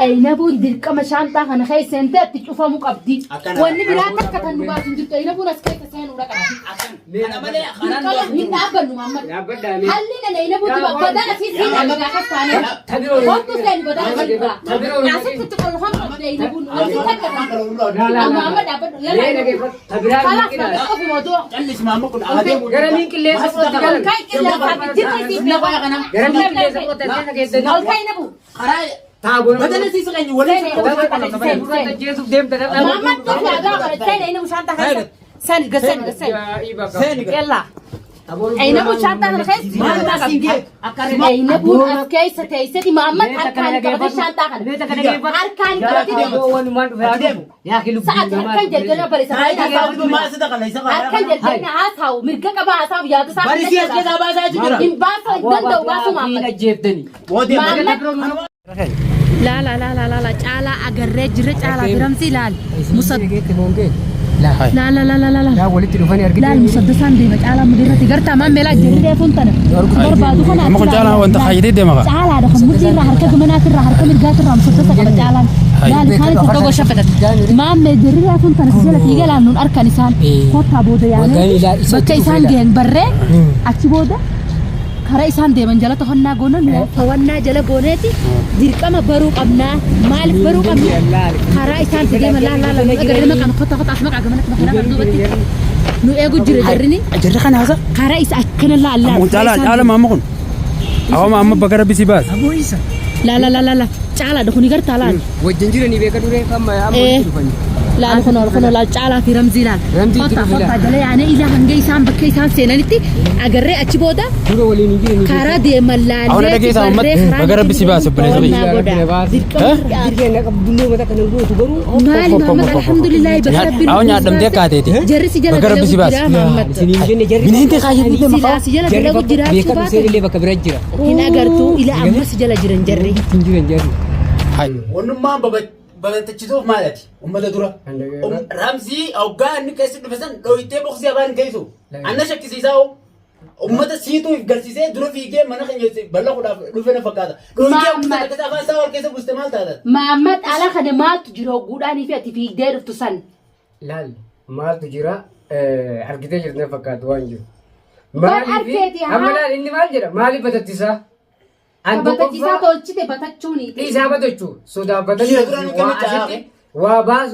أين بون ديك ما شانتا أنا خايف سنتة تشوفها مقبضي واني بلاتك كتن نبات نجت أين بون أسكت سين ولا كذا أنا مالي أنا من أبل محمد هل أين بون بدأ في سين أنا كذا ثاني هم تسين بدأ ناسك تقول هم أين بون لا محمد أبل لا خلاص نقف في موضوع جلس مامك غرامين كله كاي إلا فاتي جيت لا بقى أنا غرامين كله سقوط تسين كيسة أوكي نبو خراي تابون بدل سيسلني ولا جيسوف ديم تدا محمد تقول هذا سين أين مش عندك هذا سين قسين سين يلا أين بون شانتا أنا خايف ما نسيجي أين بون أسكت ستيسة محمد أركان كبر شانتا أركان كبر يا أخي لب ساعات أركان جلجلنا بريسة ما صدق الله يسقى أركان جلجلنا عاصاو مرجع كبا عاصاو يا تسا باريسي كذا باسا إن باسو دندو باسو محمد جيبتني ودي لا لا لا لا لا لا تعالى أجرج رج على برمسي لا لا لا لا لا لا لا ولدت نفاني أرجع لا المسدسان دي تعالى مديرتي قرطة ما ملا جريدة فنتنا بربادو خنا ما كنت تعالى وأنت خايدي دي مغا تعالى ده خمسة جرا حركة مناطر حركة مرجات الرام مسدسة قبل تعالى لا لخاني تلقوا شفتت ما مديرتي فنتنا سجلت يجي لأنه أركان إنسان خطة بوده يعني بكي إنسان جين برة أشي بوده خرا إنسان ده من جلة تهنا قونا فوانا جلة قونتي ديرك أما بروق أبنا مالك بروق أبنا خرا إنسان تجي من لا لا لا قدر ما كان خطة أسمع عجمنك ما كنا بندو بتي نو إيجو جرني أجري خان هذا خرا إنسان كنا لا لا كنت تعالى ما مكون أو ما أما بكرة بيسي باس أبو إيسا لا لا لا لا لا تعالى دخوني قرط تعالى وجنجرني بيكدوري كم لا دخونا لا تعالى في رمزي لا خطة جلة يعني إذا هنجي إنسان بكي إنسان سينالتي أجري أشي بودا خرا دي ملال أنا دقيقة أمت بكرة بيسي باس بريزوي مالي محمد الحمد لله بسبب أو نعدم دي كاتيتي جري سجلة بكرة بيسي باس من هنتي خايد دي مخا سجلة بلا جرا بيكدو سيري ليه بكبرجرا هنا قرتو إلى أما سجلة جرن جري هاي ونما بتشوف مالتي درا رمزي أو كان كيس نفسن لو يتبخ زيابان كيسو أنا شك سيساو سيتو يقرسيسه درا في جيم منا خنجي بلا خدا لوفنا فكذا لو يجي كذا فاسا اور كيس مستعمل هذا محمد على خدمات تجرو غوداني في دير فتسن لا ما تجرا أركيدة جرنا فكات وانجو أملا إني ما جرا مالي بتتسا بتتسا تولشته بتتشوني إيسا بتتشو سودا بتتشو واباس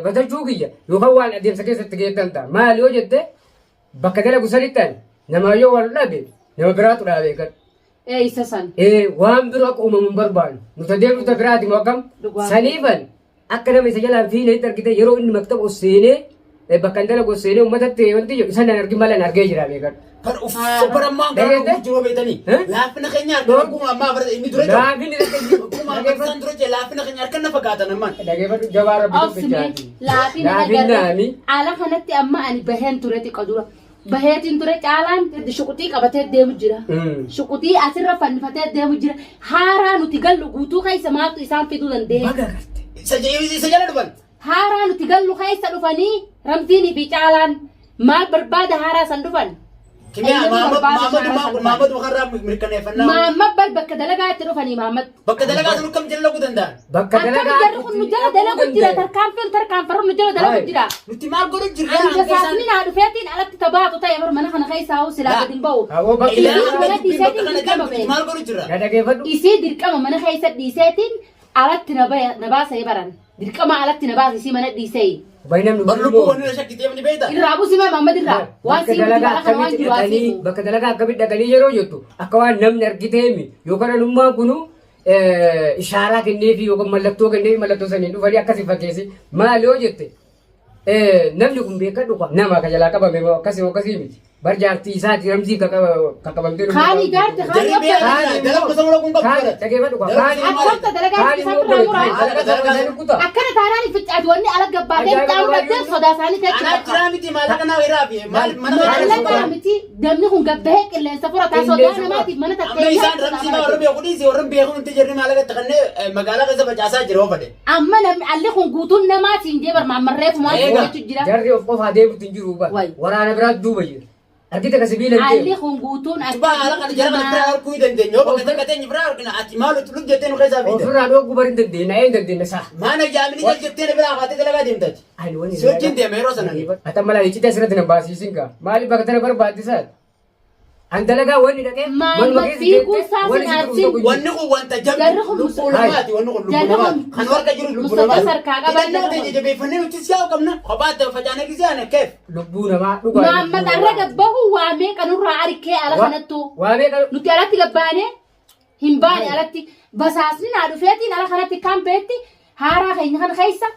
بتتشو كيا يوكوان أديم سكيس تجيتان تا مالي وجدته بكتلا كسرتان نما يو ولا بي نما برات ولا بيكت إيه سسن وام بروك من بربان نتدير نتبرات موكم سنيفن أكرم يسجل في نيتر كده يرو إن مكتب السينة بكندلا كوسينة ومتى تيونتي سنة نرجع مالا نرجع جرا بيكت سوبر مان كانوا جوا بيتني لا فينا خنيار كم ما فرد إني درجة لا فيني كم ما فرد درجة لا فينا خنيار كنا فكاتنا مان لكن فرد جوار أوسمي لا فينا على خنتي أما أنا بهن ترتي قدورة بهيتين ترى عالم شقتي كبتة ديم جرا شقتي أسرة فن فتاة ديم جرا هارا نتيجال لقوتو خاي سماعت إسام في دولن ده سجل دبل هارا نتيجال لخاي سلفاني رمزيني بيجالان ما برباد هارا سندفن كمية محمد وخراب مركنا فنان محمد بكدلقة تروفني محمد بكدلقة تروح كم جل لقو دندا بكدلقة نجلا دلقو جرا تركان فرم نجلا دلقو جرا نتيمار قولوا جرا أنا جساسمين على فياتين على تتباع تطيع بر منها خنا خيسة أو سلا بدين باو إلا نتيمار قولوا جرا هذا كيف هذا يصير دركما منها خيسة ديساتين على نباس يبرن دركما على نباس يصير منها ديسي بينما برلو أنا شكيت يا مني بيدا الرابو سما محمد الراب واسيم بكدلقة كبير دكاني يرو يوتو أكوان نم نرجتهمي يوكنا نما كنو إشارة كني في يوكم ملتو كني ملتو سنين وفريق كسي فكيسي ما لو جت نم يكون بيكدو نما كجلا كبا ميمو كسي وكسي برجعتي ساتي رمزي كبا خالي جارت خالي دلق بسمو لكم خالي تكيف هذا خالي أكثر دلقات أكثر تاراني في أدواني على جبارين تعمل بدل صدا ثاني تكلم كرامتي ما لك أنا غيرابي ما لك كرامتي دمنهم جبهك اللي سفرة تصدقنا ما تبى ما أما تتكلم إنسان رمزي ما ربي يقولي زي وربي يقول أنت جري ما لك تغني مقالة كذا بجاسة جروا فده أما نم عليهم قطون نما تنجبر مع مريف ما يقول تجرا جري أوف هذا بتنجروا با ورانا براد دوبي أرجيتك سبيل علي خنقوتون تبا على قد جرى الفرار كوي دندن يوم كذا كتير فرار كنا أتمالو تلوك جتين وخيسا فيدا وفر على وقت برد الدين أين الدين صح ما نجامني جتين بلا خاطر تلا قاعد يمتد أيوة سوتشين دي ميرو سنة أتمنى يجي تسرد نباسي سينكا مالي بقتنا بربادي سات عندنا وين لك ما فيكو ساسن عارفين ونقو وانت جنب لبولمات ونقو لبولمات خنور كجرو لبولمات مستقصر كاغا إذا نحن تيجي بيفنن وتسياو كمنا خبات فجأنا كذا كيف لبونا ما ما ترى بهو وامي كانوا راعي على خنتو وامي نتيارتي لبانه همباني علتي بس أصلين عرفتي على خنتي كام بيتي هارا خن خيسة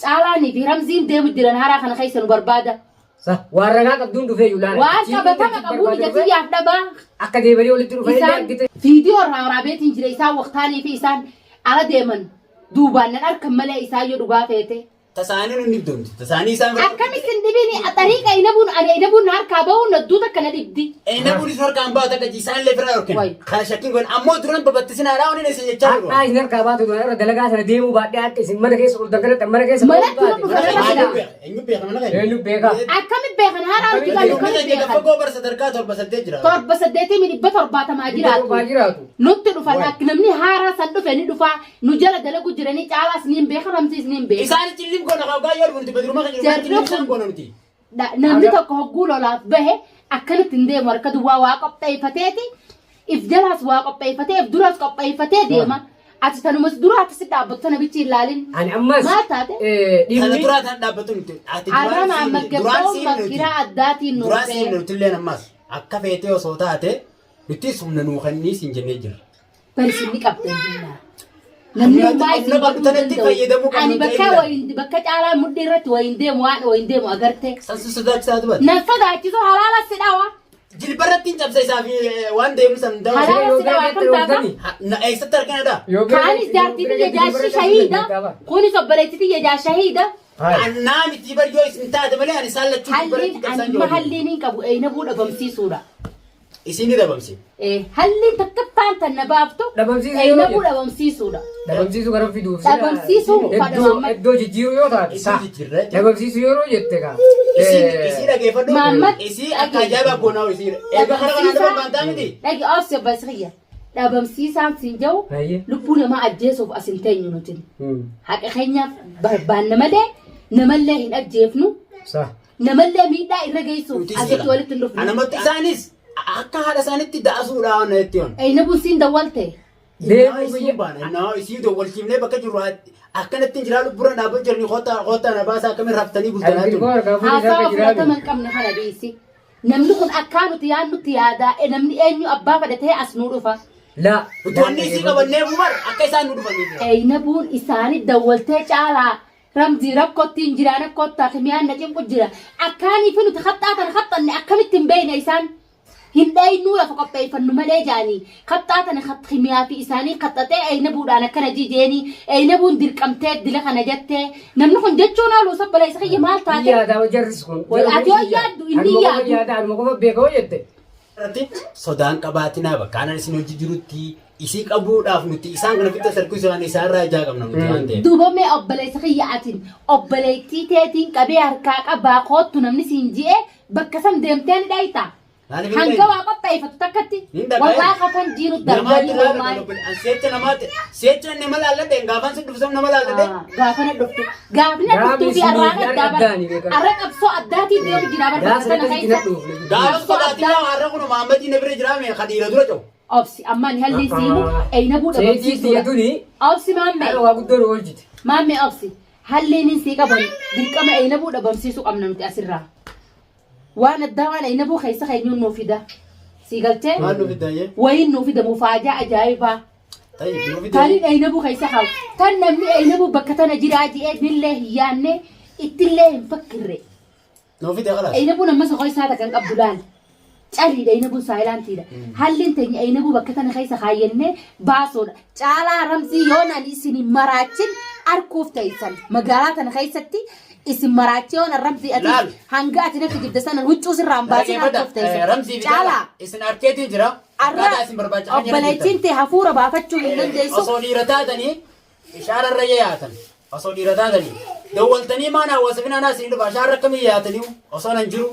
علاني في رمزين ديم الدرن هارا خن خيسة بربادة صح وارنا كبدون دفع يولان واسا بتاعك أبوني جتي يافدبا أكاديمي بلي ولي تروح إنسان فيديو رابط إنجلي إنسان وقتاني في إنسان على ديمن دوبان نركب ملا إنسان يدوبا فيته تساني نبدون تساني سام أكمل سندبيني الطريقة إنبون نركبه ندودا كنا نبدي إيه نبودي صور كان باتا كجيسان لفرا واي. يركن خاشكين قن أمو درن ببتسنا راوني نسي يجارو أنا إنر كابات وده دلقا سنة ديمو بعد أنت سمنا كيس ولدكرة تمنا كيس ملا تلو نفرنا إنو بيخ منا غير إنه بيكا أكمل بيخن هارا إنو وتيجا جيجا بيخن فكو برس دركات اور بس تجرا طور بس ديتي من بطر باتا ما جراتو باجراتو نوت دفا لكن نمني هارا صدف يعني دفا نجلا دلقو جراني تعالى سنين بيخن رمزي سنين بيخن إسان تجلم كنا خاوغا يور بنتي بدرو ما خجر تجلم سان كنا نتي namni tokko hogguu lolaaf bahe akkanatti hin deemu harka duwwaa waa qopheeffateeti if jalaas waa qopheeffatee if duraas qopheeffatee deema ati tanumas duraatti si dhaabbattu tana bichi ilaalin أنا أمس maal taate Kana ديمني duraa tan dhaabbatu nuti ati arrama maggabbaa'uun bakkiraa addaatiin nuuf duraan siin ta'e nuti illee ammas akka feetee osoo taate nuti humna nuu kannii siin jennee jirra. barisinni qabdan jinnaa namni hundaa isin baduu danda'u ani bakka caalaa mudhii irratti wayin deemu agarte Sansi sodaachisaa dubbata. nan sodaachisu halaala si dhawa Jilbarratti hin cabsa isaa fi waan deemu san da'u. halaala si dhawa kan taata Na eessatti argina kaanis jaartii biyya jaarshi shahiida kunis obboleetti biyya jaar shahiida Annaa miti baryoo isin taate malee ani isaan lachuu jilbarratti halliin cabsaan ani jiru. halliin hin qabu eeyna buu dhabamsiisuudha Isin ni dabamsi. halliin takkattaan tan na baaftu Dhabamsiisuu eeyna yoo buu dhabamsiisuudha dhabamsiisuu gara fiduuf Dhabamsiisuu fadhamaa. iddoo jijjiiruu yoo taate Isin jijjiirra. dhabamsiisuu yeroo jette kaa Isii dhageeffadhu. Maamad. Isii akka ajaa'ibaa goonaa isii. Eebba kana kanaan dhabam baantaa miti. dhagi obsi obbasiyya dhabamsiisaan siin jiru Baay'ee. lubbuu namaa ajjeesuuf as hin teenyu nuti haqa keenyaaf barbaanna malee namallee hin ajjeefnu صح namallee miidhaa irra geessuuf Nuti asitti walitti hin dhufnu Anamatti isaanis akka haadha isaanitti da'asuudhaan itti on. eeyna buu siin dawwalte Deemuu Isii baana. Naa isii dawwalchiifnee bakka jirru akkanatti hin jiraa lubbuura dhaabbat jirni kootaa na baasaa akkamiin raftanii bultanaa jiru. haasawa fudhatama hin qabne kana dhiisi namni kun akkaa nuti yaadnutti yaadaa namni eenyu abbaa fudhatee as nuu dhufa لا Utuwanni isii qabannee bubar akka isaan nu dhufanii. eeyna buun isaanii dawwaltee caalaa ramzii rakkootti hin jiraan akkootaa kimiyaan na cinqu jira akkaanii fi nuti haxxaa kana haxxanne akkamitti hin beekne isaan hin dhaynuu lafa qopheeffannu malee jaanii haxxaa kana kimiyaa fi isaanii haxxatee eeyna buudhaan akkana jijeenii eeyna buun dirqamtee dila kana jettee namni kun jechuun haaluu sabbala isa kiyya maal taate يا دا وجرس كون ati yoo yaaddu inni yaadu يا دا المقوم بيكو يد Irratti sodaan qabaatinaa bakka aanan isin hojii jirutti isii qabuudhaaf nuti isaan kana fitta sarkuu isaan isaarraa ijaa qabna nuti waan ta'eef. duubamee obboleessa kiyya atiin obboleettii teetiin qabee harkaa qabaa koottu namni siin ji'ee bakka sam deemtee ni dhaayita. Hanga waa qopheeffatu takkatti wallaa kafan jiru darbanii oomaa. Seecha namaati seecha nama laalladhe gaafan si dhufsam nama laalladhe. Gaafana dhuftu gaafina dhuftuu fi arra qabsoo addaatiin deemu jira barbaada sana keessa. Gaafa sodaatinaa har'a kun Mahammadii na bira jiraame khadiira dura ta'u. Obsi ammaan halli siimu eeyna buudha سيدي دوني obsi maammee أنا وأقدر وجد maammee obsi halliin hin sii qaban dirqama eeyna buudha bamsiisuu qabna nuti asirraa. waan addaa waan eeyna buu keessa keenyuun nuu fida sii galtee Maal nu fiddaayee? wayin nuu fida mufaajaa ajaa'ibaa Ta'i nu taaliin fiddaayee? eeyna buu keessa qabu tan namni eeyna buu bakka tana jiraa ji'ee dillee hin yaanne ittillee hin fakkirre Nu fidee kalaas. eeyna buu nama soqoo isaa takkan qabdu laal caliidha eeyna buu saayilaantiidha halliin teenya eeyna buu bakka tana keessa kaayyannee baasoodha caalaa ramsii yoonaan isin maraachin arkuuf ta'isan magaalaa tana keessatti isin maraachee yoonaan ramsii ati Laal. hanga ati natti jibda sana huccuu sirraan baasin arkuuf ta'isan Ramsii caalaa fidee isin arkeetiin jira. arra Akkaataa isin barbaachisan obboleettiin tee hafuura baafachuu hin dandeessu Osoo dhiira taatanii ishaararra yaatan. Osoo dhiira taatanii dawwaltanii maan hawaasa finaan isin dhufa ishaarra akkamii yaatanii osoo nan jiru.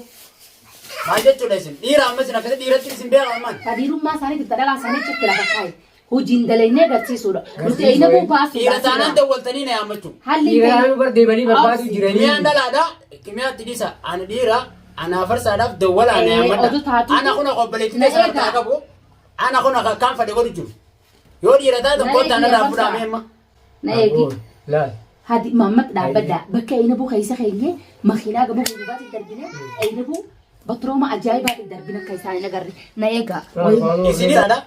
Maal jechuudha isin dhiira ammas na keessatti dhiiratti isin beekaa amman. Fadiilummaa isaanii itti dhalaa isaanii citti lafa kaaye. Hojiin dalaynee agarsiisuudha. Nuti aynabuu baasuudha. Dhiira taanaan dawwaltanii na yaammachuu. Haalli Dhiiraan bardeemanii barbaadu jiranii. Kimiyaan dhalaadha. Kimiyaatti dhisa. Ani dhiira. Ana farsaadhaaf dawwalaa na yaammadha. Ana kuna qobbaleetti sadarkaa qabu. Ana kuna kan fadhe godhu jiru. Yoo dhiira taatan kottaa narraa fudhaame amma. Na eegi. Laal. Hadi Muhammad dhaabbadha. Bakka aynabuu keessa keenye makiinaa gama gurgurbaatti darbine aynabuu batrooma ajaa'ibaatti darbine akka isaanii agarre. Na eega.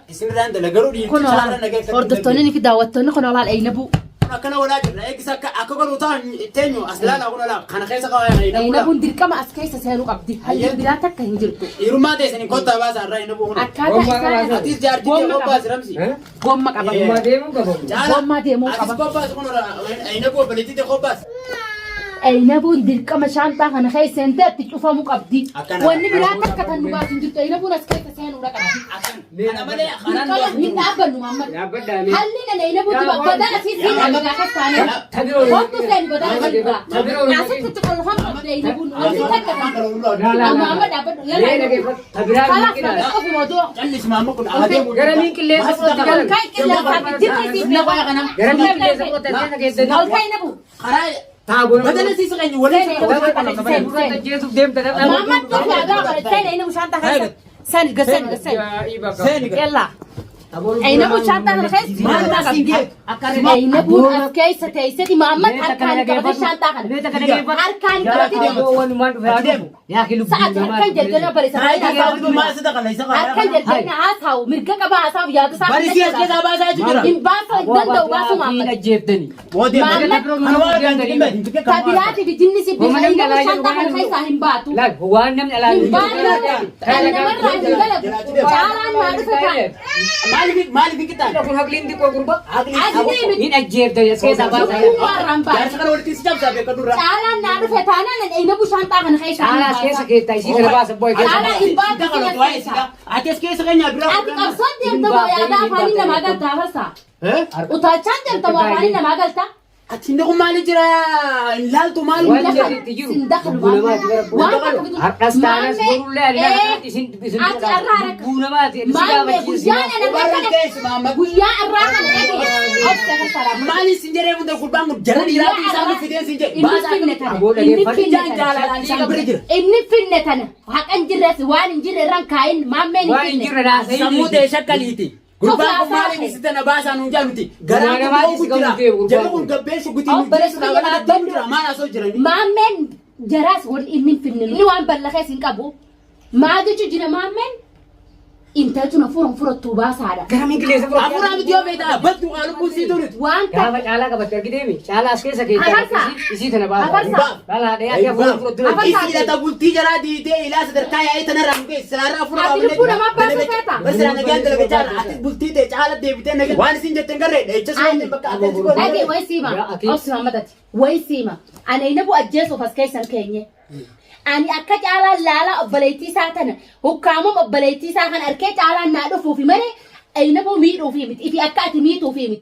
Isinirraan dalagaruu dhiirti Kun shaarra nageeffatu. hordoftoonni fi daawwattoonni kun olaal aynabuu. Akkana walaa jirra. Eegisa akka godhu ta'an teenyu as laalaa kun olaa kana keessa qabaa Aynabuun dirqama as keessa seenuu qabdi. Hayya biraa takka hin jirtu. Dhiirummaa teessanii kottaa baasaa irraa inni bu'uun. Akkaataa isaa Atis jaartii qophaas ramsi. gomma qaba. Gommaa deemuu qabamu. Gommaa deemuu qaba. Atis qophaas kun inni bu'u baleetti qophaas. Aynabuun dirqama shaantaa kana keessa seentee itti cufamuu qabdi. Akkana. Wanni biraa takka tan nu baasu hin jirtu. Aynabuun as keessa seenuu qabdi. Kana malee kanaan Dirqama hin dhaabbannu Muhammad. Dhaabbadhaanii. Halli na aynabuutti godana asii seenaa biraa keessa taanee. Hottu seen godana asii biraa. Asitti itti qolfan qabdi aynabuun. Wanti takka tan. Muhammad dhaabbadhu. Lee dhageeffatu. Tabiraa Kalaaf miiqinaa. na qofi mootuu. callis maamma kun adeemu. Gara miin qilleensa fudhatti galan. Kan qilleensaatti jirti Na qoya kana. Gara miin qilleensa fudhatti akka keessatti. Ol ka'i nabu. Karaa Taaboon. badala siis qeenyu waliin Jeesuuf deemta dha. Muhammad tuh ada apa? Saya ini mau santai kan? Sen, gesen. Yalla. Aina mau santai kan? Mana kan? Aina pun askai setai seti Muhammad arkan kalau santai kan? Arkan kalau Yaa kilu. saat arkan jadi apa sih? maal sida kana isa Arkan jadi asau, mirga kaba asau ya tu bari sias keessa baasaa jira. Imbaso dan tahu basu Muhammad. jeeftani. Moodi kan waa kan dimbe dimbe kan Tabiati di jinni si bisa ini mau santai kan saya sahim batu. Laal waan namni alaa. maali bikitaan. Kun haqliin xiqqoo gurba. Aqli Hin ajjeefta keessa baasaa. jaarsa kana walitti si cabsaa beeka durra. Caalaan naa dhufe taanaan inni bushaan xaakan keessa. Alaas keessa keetta isii kana baasa booy keessa. Caalaa hin baatu Sida kana waa'ee sida. Atis keessa keenya bira. Ati qabsoon deemta moo yaada afaanii namaa galtaa barsa? Utaachaan deemta moo afaanii namaa galtaa? Ati inni kun maali jira? Ilaaltu maali? Waan jedhetti jiru. Har'as taanas borullee adda isin Ati arraa rakka. buunamaati. Maammee guyyaan ana kana guyyaa irraa kana eegi. Maali sin jedhee hunda gurbaan kun jara dhiiraatu isaan fideen sin jedhe. Inni finne tana haqan jirres waan hin jirre irraan kaayin maammeen Waan hin jirre naasee. Sammuu ta'e shakkaliiti. Gurbaan kun maali misitana baasaan hin jaaluti. Garaan kun ta'uu guddaa. Jala kun gabbee shugutii nuti jira maal asoo jirani. Maammeen jaraas wal inni finne inni waan ballaqee sin qabu. Maa jechu jira maammeen intaltu na furan furattuu baasaadha. Gara miin qilleensa fudhatu. Afuraa miti yoo beektaa battu qaalubbuun sii turuti. Waan Gaafa caalaa qabatte argiteemi. Caalaa as keessa keetta. Afarsaa. Isii tana baasa. Afarsaa. Caalaa dhee akka fuula fudhatu. Afarsaa. Isi hidhata bultii jaraa diidee ilaa sadarkaa yaa'ee tanarraa nu geesse saraarraa afuraa Ati lubbuu namaa baasuu feeta? Basiraan nagaan dalaga caala ati bultii ta'e caala deebitee nagaan waan isin jetten garree dheecha Ani bakka adeemsi godhu. dhage waysiima obsima madati waysiima ani inabu ajjeesuuf as keessan keenye ani akka caalaan laala obboleettii isaa tana hukkaamum obboleettii isaa kan arkee caalaan naa dhufuufi malee inabu miidhuufi miti ifi akka ati miituufi miti